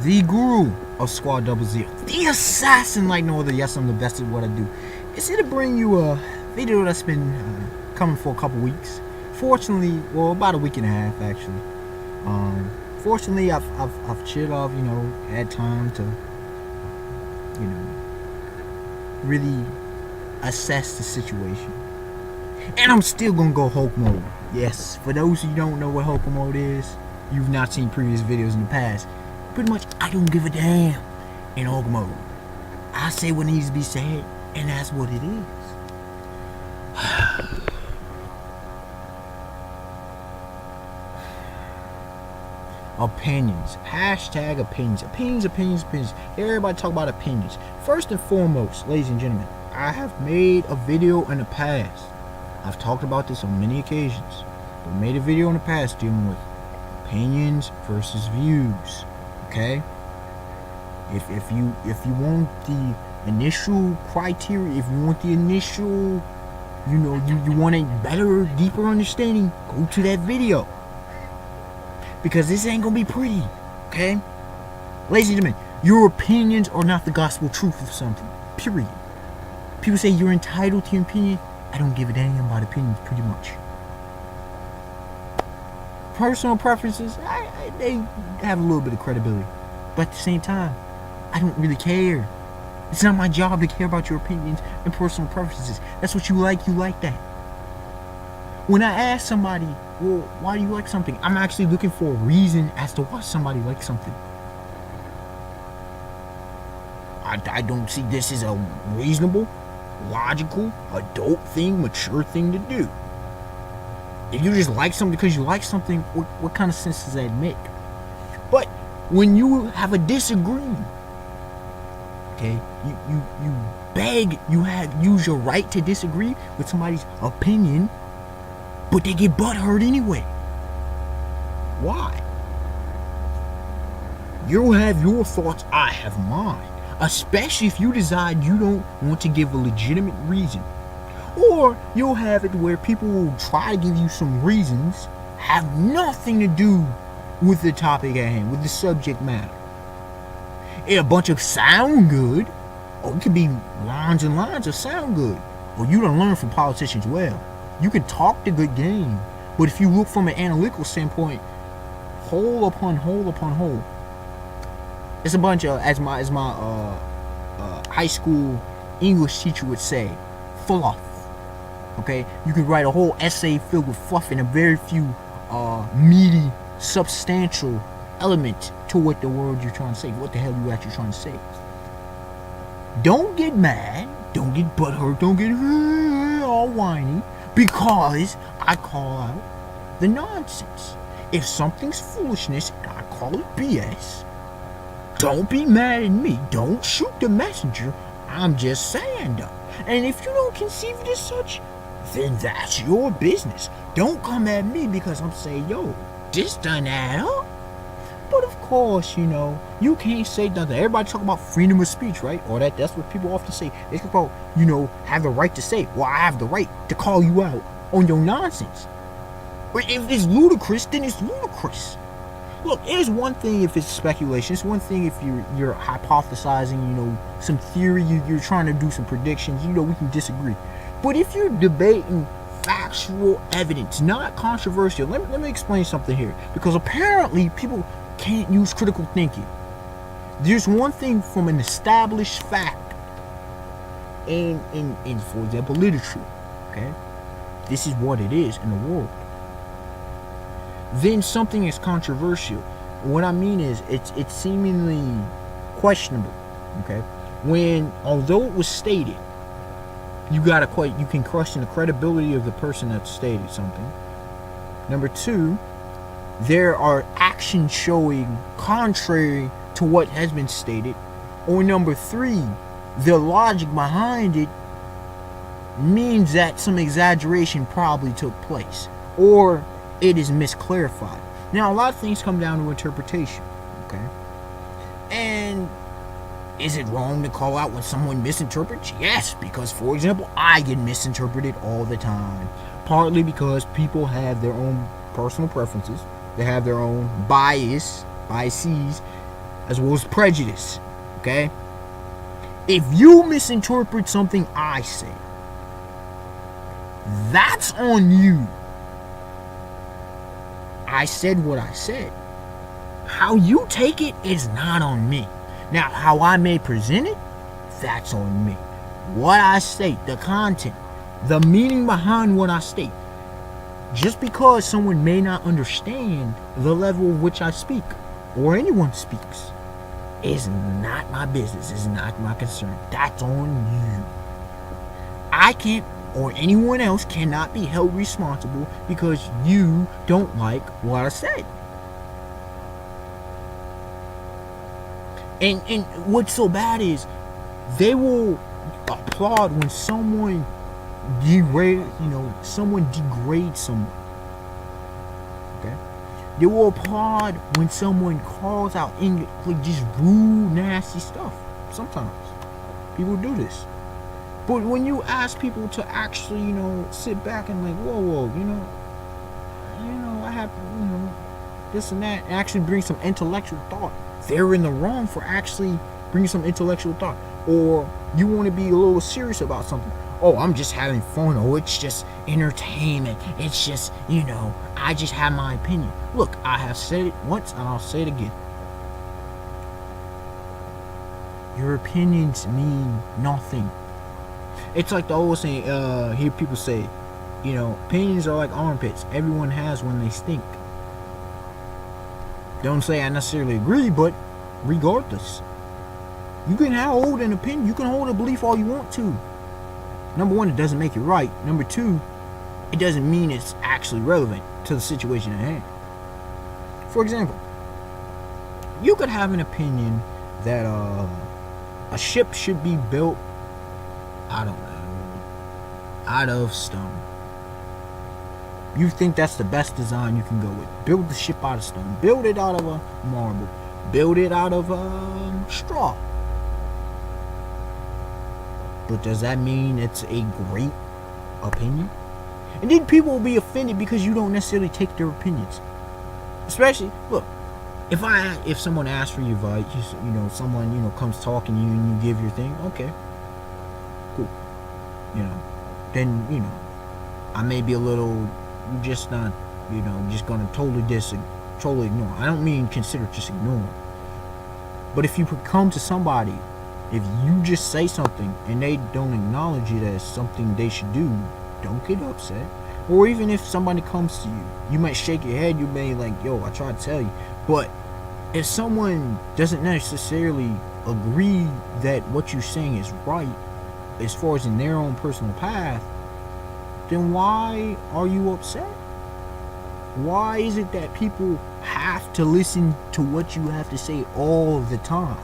the guru of Squad Double Zero, the assassin like no other. Yes, I'm the best at what I do. It's here to bring you a video that's been coming for a couple weeks. Fortunately, well, about a week and a half actually. Fortunately, I've chilled off, had time to, really assess the situation. And I'm still gonna go Hulk mode. Yes, for those who don't know what Hulk mode is, you've not seen previous videos in the past. Pretty much, I don't give a damn in Hulk mode. I say what needs to be said, and that's what it is. Opinions. Hashtag opinions. Opinions. Everybody talk about opinions. First and foremost, ladies and gentlemen, I have made a video in the past. I've talked about this on many occasions. But made a video in the past dealing with opinions versus views. Okay? If you want the initial criteria, if you want the initial, you want a better, deeper understanding, go to that video. Because this ain't gonna be pretty, okay? Ladies and gentlemen, your opinions are not the gospel truth of something, period. People say you're entitled to your opinion. I don't give a damn about opinions, pretty much. Personal preferences, they have a little bit of credibility. But at the same time, I don't really care. It's not my job to care about your opinions and personal preferences. That's what you like that. When I ask somebody, well, why do you like something? I'm actually looking for a reason as to why somebody likes something. I don't see this as a reasonable, logical, adult thing, mature thing to do. If you just like something because you like something, what kind of sense does that make? But when you have a disagreement, okay, you use your right to disagree with somebody's opinion, but they get butthurt anyway. Why? You have your thoughts, I have mine. Especially if you decide you don't want to give a legitimate reason. Or you'll have it where people will try to give you some reasons, have nothing to do with the topic at hand, with the subject matter. A bunch of sound good, or it could be lines and lines of sound good. Or you don't learn from politicians well. You can talk the good game, but if you look from an analytical standpoint, hole upon hole upon hole, it's a bunch of, as my high school English teacher would say, fluff. Okay, you could write a whole essay filled with fluff and a very few meaty, substantial element to what the word you're trying to say, what the hell you actually trying to say. Don't get mad, don't get butthurt, don't get all whiny, because I call out the nonsense. If something's foolishness and I call it BS, don't be mad at me. Don't shoot the messenger. I'm just saying though. And if you don't conceive it as such, then that's your business. Don't come at me because I'm saying, yo, this done add up. But of course, you can't say nothing. Everybody talk about freedom of speech, right? Or that's what people often say. They talk about, have the right to say. Well, I have the right to call you out on your nonsense. But if it's ludicrous, then it's ludicrous. Look, it's one thing if it's speculation. It's one thing if you're hypothesizing, some theory. You're trying to do some predictions. We can disagree. But if you're debating factual evidence, not controversial, let me explain something here. Because apparently people can't use critical thinking. There's one thing from an established fact in for example, literature. Okay, this is what it is in the world. Then something is controversial. What I mean is, it's seemingly questionable. Okay, when although it was stated, you can question the credibility of the person that stated something. Number two, there are actions showing contrary to what has been stated. Or number three, the logic behind it means that some exaggeration probably took place, or it is misclarified. Now, a lot of things come down to interpretation, okay? And is it wrong to call out when someone misinterprets? Yes, because, for example, I get misinterpreted all the time. Partly because people have their own personal preferences. They have their own biases, as well as prejudice. Okay? If you misinterpret something I say, that's on you. I said what I said. How you take it is not on me. Now, how I may present it, that's on me. What I state, the content, the meaning behind what I state. Just because someone may not understand the level of which I speak, or anyone speaks, is not my business, is not my concern. That's on you. I can't, or anyone else cannot be held responsible because you don't like what I said. And what's so bad is they will applaud when someone someone degrades someone. Okay? They will applaud when someone calls out like just rude, nasty stuff. Sometimes people do this. But when you ask people to actually, sit back and like, whoa, I have, this and that, and actually bring some intellectual thought. They're in the wrong for actually bringing some intellectual thought. Or you want to be a little serious about something. Oh, I'm just having fun. Oh, it's just entertainment. It's just, I just have my opinion. Look, I have said it once and I'll say it again. Your opinions mean nothing. It's like the old saying, hear people say, opinions are like armpits. Everyone has when they stink. Don't say I necessarily agree, but regardless, you can hold an opinion. You can hold a belief all you want to. Number one, it doesn't make it right. Number two, it doesn't mean it's actually relevant to the situation at hand. For example, you could have an opinion that a ship should be built, I don't know, out of stone. You think that's the best design you can go with. Build the ship out of stone. Build it out of a marble. Build it out of straw. But does that mean it's a great opinion? And then people will be offended because you don't necessarily take their opinions. Especially, look, if someone asks for your advice, someone comes talking to you and you give your thing, okay, cool. Then I may be a little. You're just not, just gonna totally ignore. I don't mean consider just ignoring. But if you come to somebody, if you just say something and they don't acknowledge it as something they should do, don't get upset. Or even if somebody comes to you, you might shake your head. You may like, yo, I tried to tell you. But if someone doesn't necessarily agree that what you're saying is right, as far as in their own personal path, then why are you upset? Why is it that people have to listen to what you have to say all the time?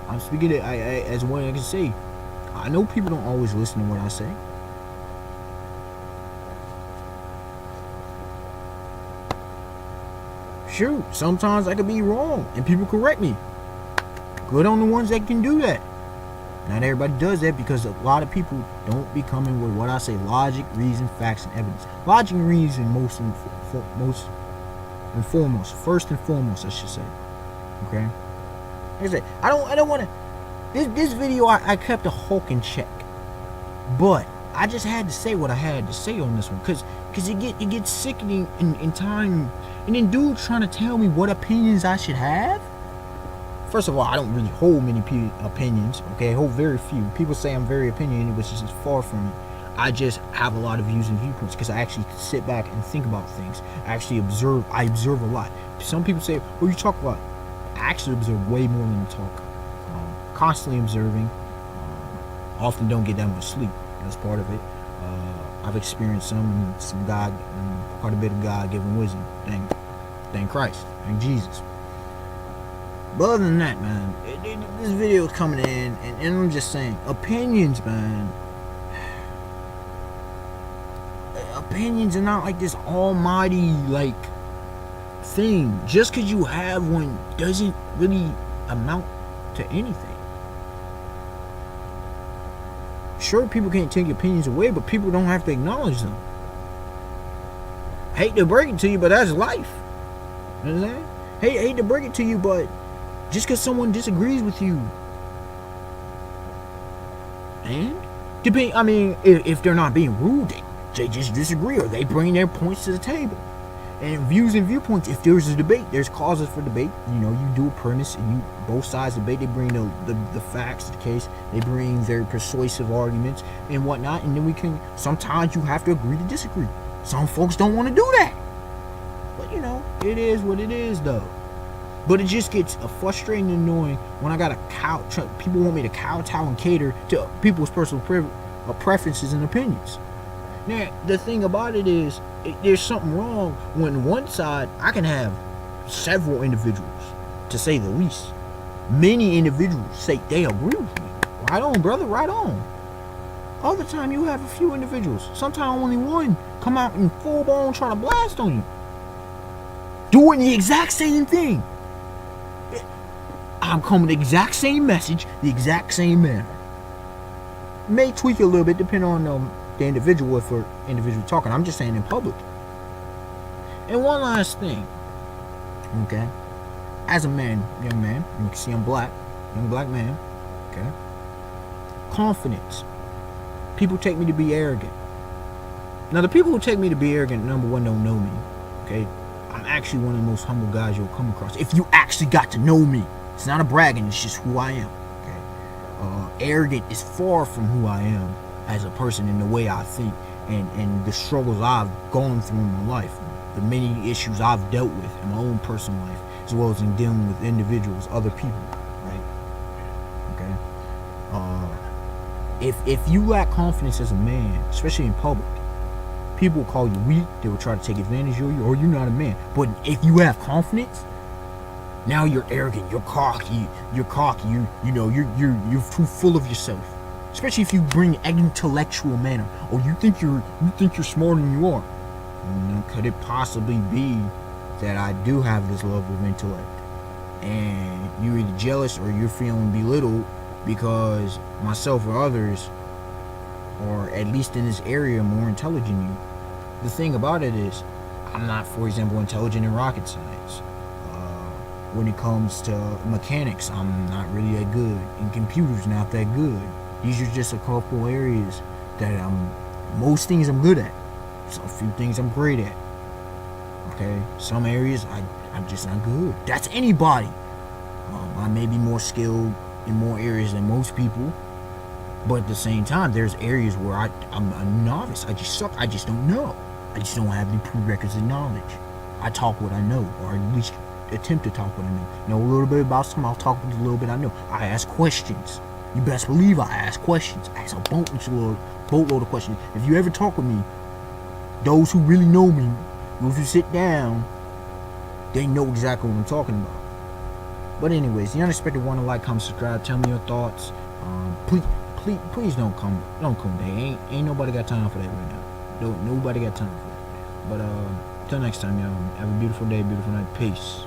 I'm speaking as one I can say. I know people don't always listen to what I say. Shoot, sometimes I could be wrong and people correct me. Good on the ones that can do that. Not everybody does that because a lot of people don't be coming with what I say: logic, reason, facts, and evidence. Logic and reason, first and foremost, I should say. Okay. Like I said, I don't want to. This video, I kept the Hulk in check, but I just had to say what I had to say on this one because it gets sickening in time, and then dudes trying to tell me what opinions I should have. First of all, I don't really hold many opinions, okay? I hold very few. People say I'm very opinionated, which is just far from it. I just have a lot of views and viewpoints because I actually sit back and think about things. I observe a lot. Some people say, well, you talk a lot. I actually observe way more than you talk. Constantly observing. Often don't get that much sleep. That's part of it. I've experienced some God, quite a bit of God-given wisdom. Thank Christ. Thank Jesus. But other than that, man, this video is coming in, and I'm just saying, opinions, man. Opinions are not like this almighty, thing. Just because you have one doesn't really amount to anything. Sure, people can't take opinions away, but people don't have to acknowledge them. I hate to break it to you, but that's life. You know what I'm saying? hate to break it to you, but just because someone disagrees with you, and I mean, if they're not being rude, they just disagree, or they bring their points to the table. And views and viewpoints, if there's a debate, there's causes for debate. You do a premise, and both sides debate. They bring the facts to the case. They bring their persuasive arguments and whatnot, and then sometimes you have to agree to disagree. Some folks don't want to do that, but it is what it is, though. But it just gets frustrating and annoying when I got people want me to kowtow and cater to people's personal preferences and opinions. Now, the thing about it is, there's something wrong when one side, I can have several individuals, to say the least. Many individuals say they agree with me. Right on, brother, right on. Other time you have a few individuals, sometimes only one, come out and full blown try to blast on you. Doing the exact same thing. I'm coming the exact same message, the exact same manner. May tweak a little bit depending on the individual, if we're individual talking. I'm just saying in public. And one last thing, okay? As a man, young man, you can see I'm black, young black man, okay? Confidence. People take me to be arrogant. Now, the people who take me to be arrogant, number one, don't know me, okay? I'm actually one of the most humble guys you'll come across. If you actually got to know me, it's not a bragging, it's just who I am, okay? Arrogant is far from who I am as a person in the way I think and the struggles I've gone through in my life, the many issues I've dealt with in my own personal life, as well as in dealing with individuals, other people, right? Okay. If you lack confidence as a man, especially in public, people will call you weak. They will try to take advantage of you, or you're not a man. But if you have confidence, now you're arrogant, you're cocky, you're too full of yourself. Especially if you bring an intellectual manner, or you think you're smarter than you are. Could it possibly be that I do have this level of intellect, and you're either jealous or you're feeling belittled because myself or others, or at least in this area, more intelligent than you? The thing about it is, I'm not, for example, intelligent in rocket science. When it comes to mechanics, I'm not really that good. In computers, not that good. These are just a couple areas that most things I'm good at. So a few things I'm great at. Okay? Some areas I'm just not good. That's anybody. I may be more skilled in more areas than most people. But at the same time, there's areas where I'm a novice. I just suck. I just don't know. I just don't have the prerequisite knowledge. I talk what I know, or at least attempt to talk what I know. Know a little bit about something, I'll talk with a little bit I know. I ask questions. You best believe I ask questions. I ask a boatload of questions. If you ever talk with me, those who really know me, those who sit down, they know exactly what I'm talking about. But anyways, the unexpected one, to like, comment, subscribe, tell me your thoughts. Please don't come there. Ain't nobody got time for that right now. Nobody got time for that. But until next time, y'all, have a beautiful day, beautiful night. Peace.